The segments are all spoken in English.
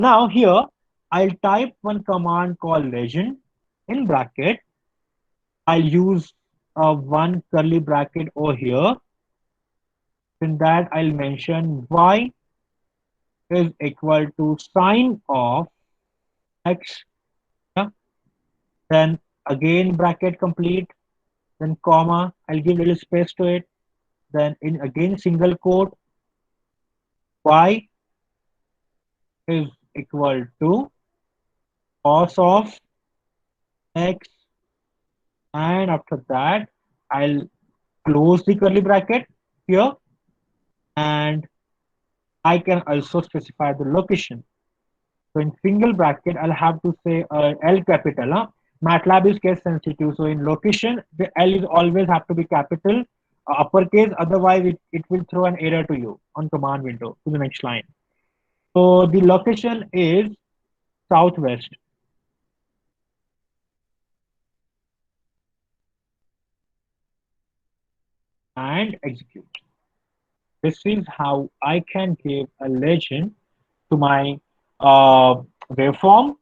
Now here, I'll type one command called legend in bracket. I'll use one curly bracket over here. In that, I'll mention y is equal to sine of x. Yeah? Then again bracket complete. Then comma. I'll give little space to it. Then in again single quote, y is equal to cos of x, and after that I'll close the curly bracket here, and I can also specify the location. So in single bracket, I'll have to say L capital. Huh? MATLAB is case sensitive, so in location, the L is always have to be capital, uppercase. Otherwise, it will throw an error to you on command window to the next line. So the location is southwest, and execute. This is how I can give a legend to my uh, waveform.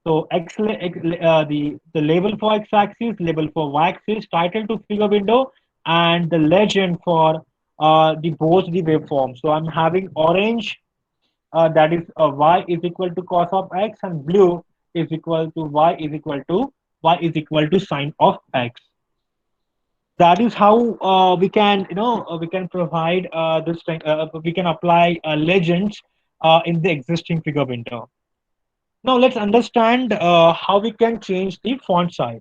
So the label for x-axis, label for y-axis, title to figure window, and the legend for the both the waveform. So I'm having orange, that is y is equal to cos of x, and blue is equal to y is equal to sine of x. That is how we can provide we can apply legends in the existing figure window. Now let's understand how we can change the font size.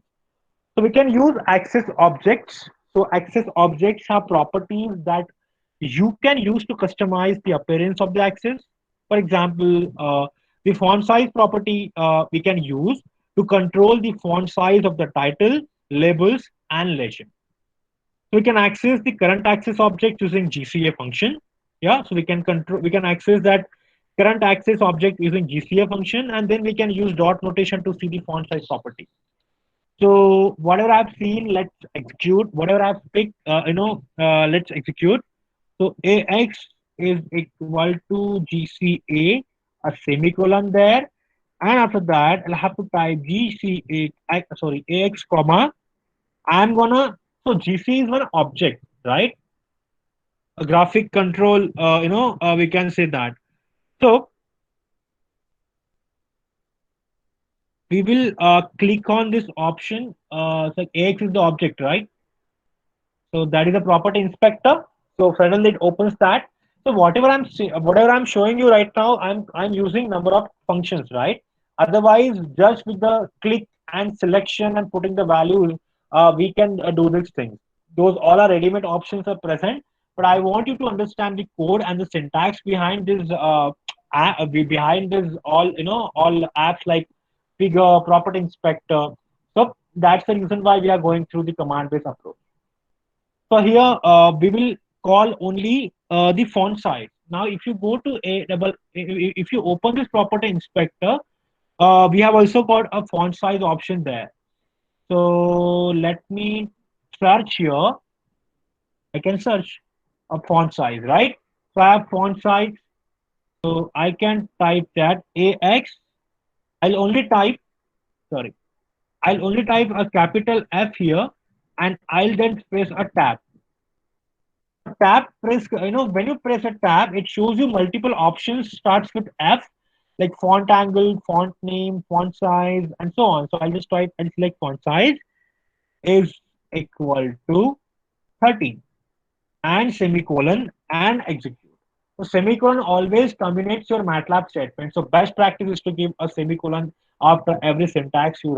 So we can use access objects. So access objects have properties that you can use to customize the appearance of the access. For example, the font size property we can use to control the font size of the title, labels, and legend. So we can access the current access object using GCA function. Yeah, so we can access that current access object using GCA function, and then we can use dot notation to see the font size property. So whatever I've seen, let's execute. Whatever I've picked, let's execute. So AX is equal to GCA, a semicolon there, and after that I'll have to type AX comma. I'm gonna so GC is one object, right? A graphic control, we can say that. So we will click on this option. So AX is the object, right? So that is a property inspector. So suddenly it opens that. So whatever I'm showing you right now, I'm using number of functions, right? Otherwise, just with the click and selection and putting the values, we can do these things. Those all are ready-made options are present, but I want you to understand the code and the syntax behind this behind this all apps like figure, property inspector. So that's the reason why we are going through the command-based approach. So here we will call only the font size. Now, if you go to if you open this property inspector, we have also got a font size option there. So let me search here. I can search a font size, right? So I have font size. So I can type that AX. I'll only type, sorry, I'll only type a capital F here, and I'll then press a tab. Tab press, when you press a tab, it shows you multiple options, starts with F, like font angle, font name, font size, and so on. So I'll just type and select font size is equal to 13 and semicolon and execute. So semicolon always terminates your MATLAB statement. So best practice is to give a semicolon after every syntax you